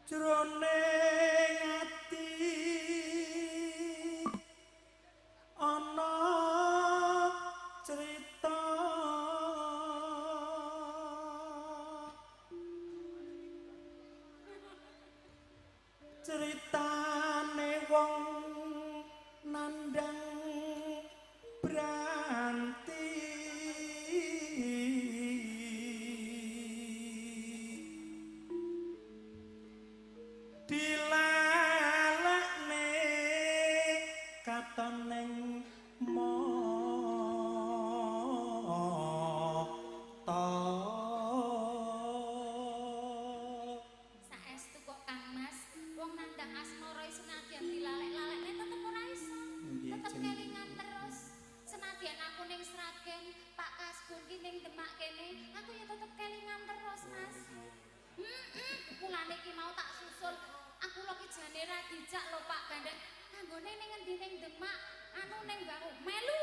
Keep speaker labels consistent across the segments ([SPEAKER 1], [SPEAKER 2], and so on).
[SPEAKER 1] jroning ati ana cerita ceritane wong nandang branti dilalekne katon ning mata
[SPEAKER 2] saestu kok Kang Mas wong nandang asmara senadyan dilalek-lalekne tetep ora iso tetep kelingan terus senadyan aku ning Sragen Pak Kasbul ki ning Demak kene aku ya tetep kelingan terus Mas mulane iki mau tak susul aku lho ki jane ra dijak lho Pak Gandeng anggone ning endi ning Demak anu ning Bangu melu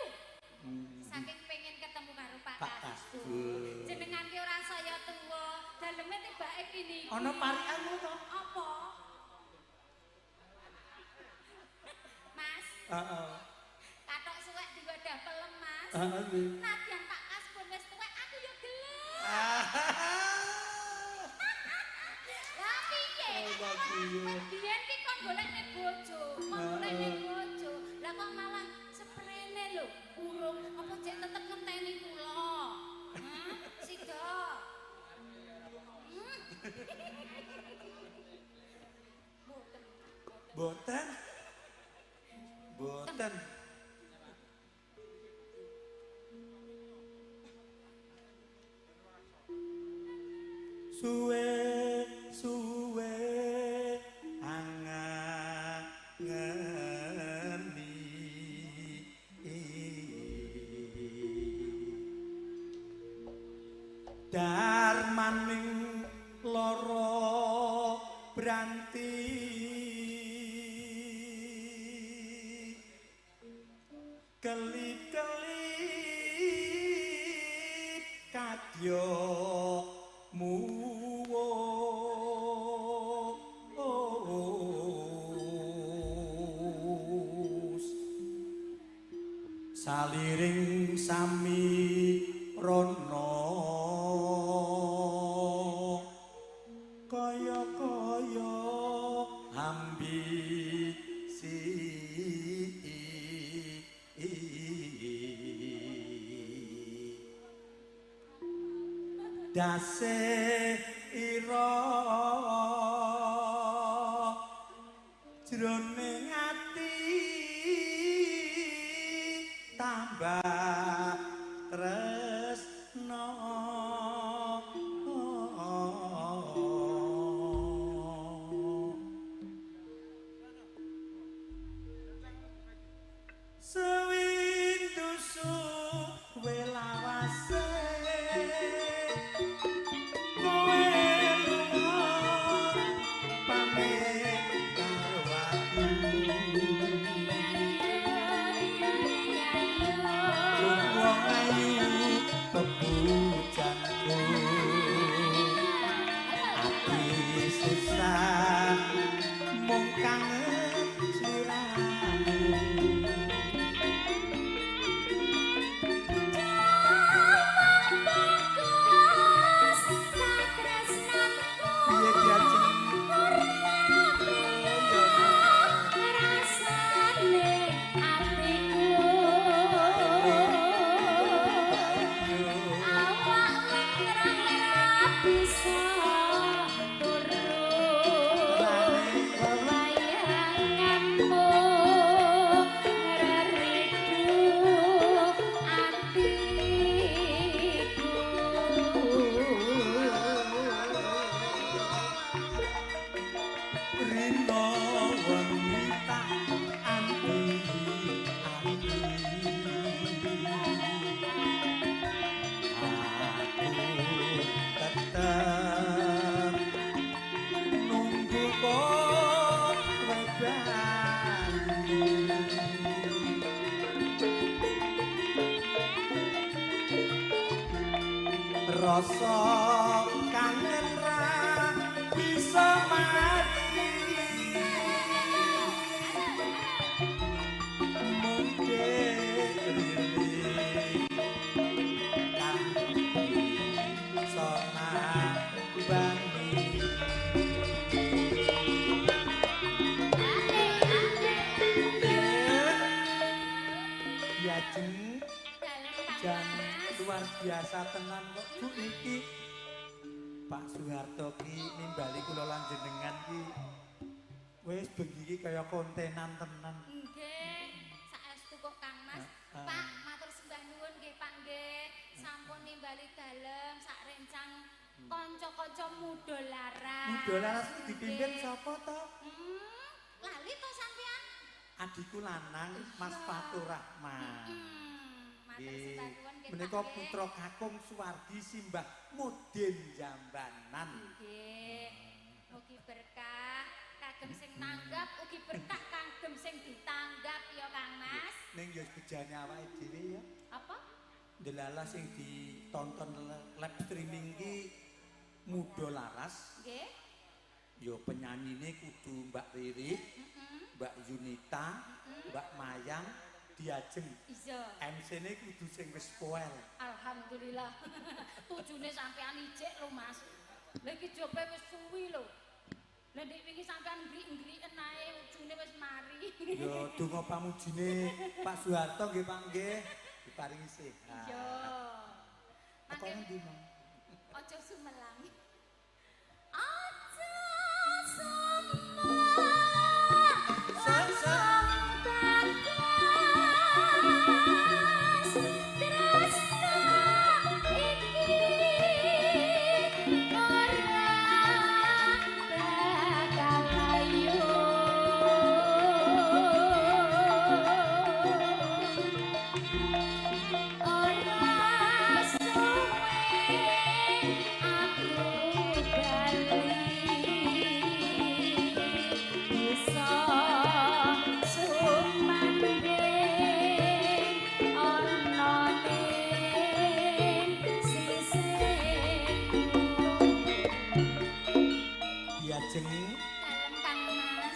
[SPEAKER 2] saking pengen ketemu karo Pak Kasbul jenengan ki ora saya tuwa daleme tibake kene iki
[SPEAKER 1] ana parikanmu to
[SPEAKER 2] apa Mas
[SPEAKER 1] heeh
[SPEAKER 2] katok suwek digodah pelem Mas
[SPEAKER 1] heeh
[SPEAKER 2] nadyan Pak Kasbul wis tuwek aku ya gelem lah piye biyen ki kon golek ning bojo lah kok malah seprene lho urung apa jek tetep ngenteni kula sida
[SPEAKER 1] boten boten suwe suwe angangeni darmaning lara branti kelip-kelip kadya muwus saliring sami rono kaya-kaya ambisi dase ira jroning ati tambah tresno sewindu suwe lawase kowe lunga pamit karo aku wong ayu bebujanku ati susah mung kangen sliramu piye ki ajeng rino wanita anti aku tetep nunggu kowe bali rasa kangen ra bisa mari tenan kok Bu niki. Pak Soeharto ki nimbali kula lan jenengan ki wis bengi iki kaya kontenan tenan.
[SPEAKER 2] Nggih, saestu kok Kang Mas. Pak, matur sembah nuwun nggih Pak nggih. Sampun nimbali dalem sak rencang kanca-kanca muda laras.
[SPEAKER 1] Muda laras iki dipimpin sapa to?
[SPEAKER 2] Lali to sampean?
[SPEAKER 1] Adiku lanang Mas Faturrahman.
[SPEAKER 2] Matur sembah nuwun nggih.
[SPEAKER 1] Menika putra kakung Suwardi Simbah Mudin Jambanan.
[SPEAKER 2] Nggih. Mugi berkah kagem sing nanggap, ugi berkah kagem sing ditanggap ya Kang Mas.
[SPEAKER 1] Ning ya bejane awake dhewe ya.
[SPEAKER 2] Apa?
[SPEAKER 1] Delala sing ditonton live streaming ki muda laras.
[SPEAKER 2] Nggih.
[SPEAKER 1] Ya penyanyine kudu Mbak Riri, Mbak Yunita, Mbak Mayang, Diajeng.
[SPEAKER 2] Iya.
[SPEAKER 1] MC-ne kudu sing wis poel.
[SPEAKER 2] Alhamdulillah. Tujune sampean ijik lho Mas. Lha iki jope wis suwi lho. Lah nek wingi sampean ngrik-ngriken ae ujune wis mari.
[SPEAKER 1] Ya donga pamujine Pak Soeharto nggih Pak nggih diparingi sehat.
[SPEAKER 2] Iya.
[SPEAKER 1] Apa ngendi Mang?
[SPEAKER 2] Aja sumelang.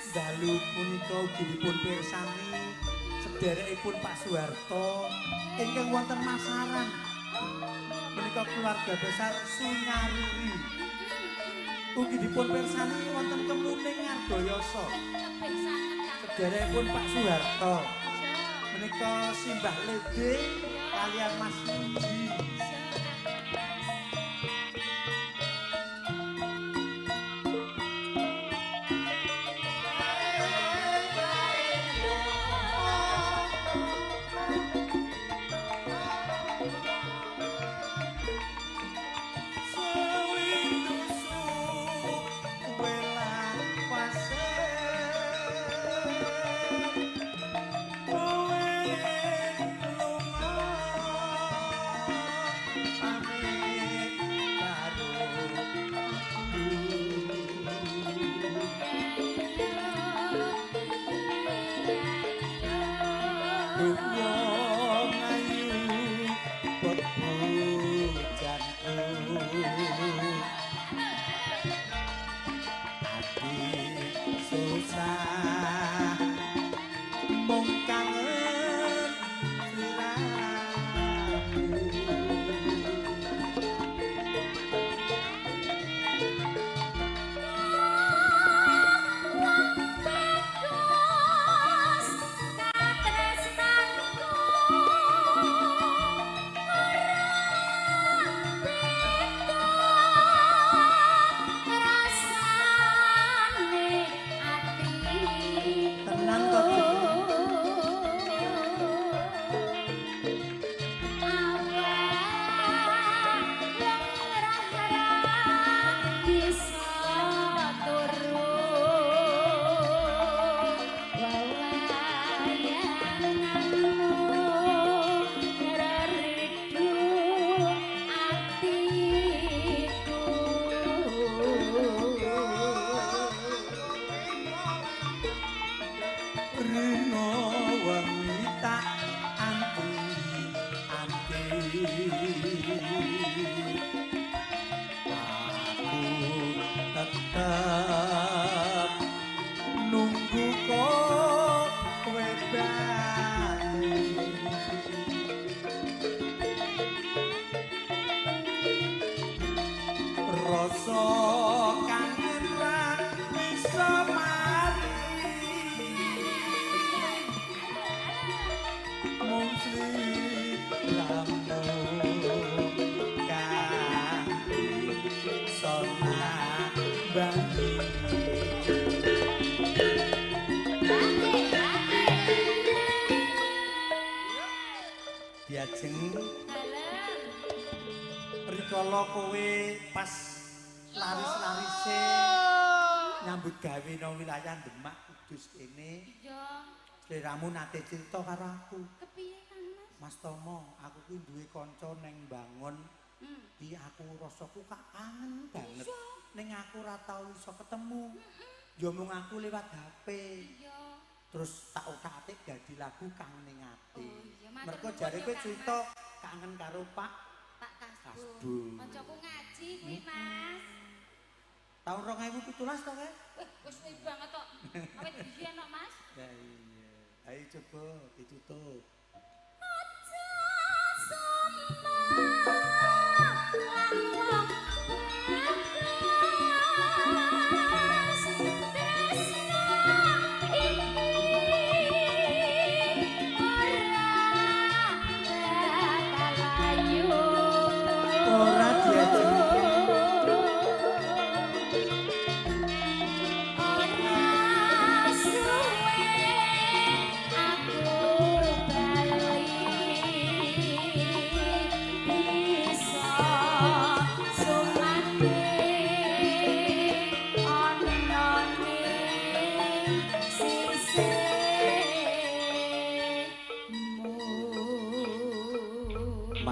[SPEAKER 1] Dalu punika ugi dipun pirsani sedherekipun Pak Soeharto ingkang wonten Masaran. Menika keluarga besar Sunyaruri. Ugi dipun pirsani wonten Kemuning Ngardayasa. Sedherekipun Pak Soeharto. Menika Simbah Lede kaliyan Mas Muji. pesona bangi. Diajeng rikala kowe pas laris-larise nyambut gawe nang wilayah Demak Kudus kene.
[SPEAKER 2] Iya.
[SPEAKER 1] Sliramu nate cerita karo aku.
[SPEAKER 2] Kepiye Kang Mas?
[SPEAKER 1] Mas Tomo, aku kuwi duwe kanca neng Bangun. Iki aku rasaku kak kangen banget. Ning aku ora tau iso ketemu. Ya mung aku lewat HP.
[SPEAKER 2] Iya.
[SPEAKER 1] Terus tak otak-atik dadi lagu kangen ning ati.
[SPEAKER 2] Oh iya, matur
[SPEAKER 1] Mergo
[SPEAKER 2] nuwun
[SPEAKER 1] jare
[SPEAKER 2] ya,
[SPEAKER 1] kowe
[SPEAKER 2] Kang
[SPEAKER 1] cerita
[SPEAKER 2] Mas.
[SPEAKER 1] kangen karo Pak
[SPEAKER 2] Pak Kasbul.
[SPEAKER 1] Kasbul.
[SPEAKER 2] Kancaku ngaji kuwi, Mas.
[SPEAKER 1] Tahun 2017 to kae?
[SPEAKER 2] Wis suwe banget kok. Awit biyen kok, Mas.
[SPEAKER 1] Ya iya. Ayo coba ditutup.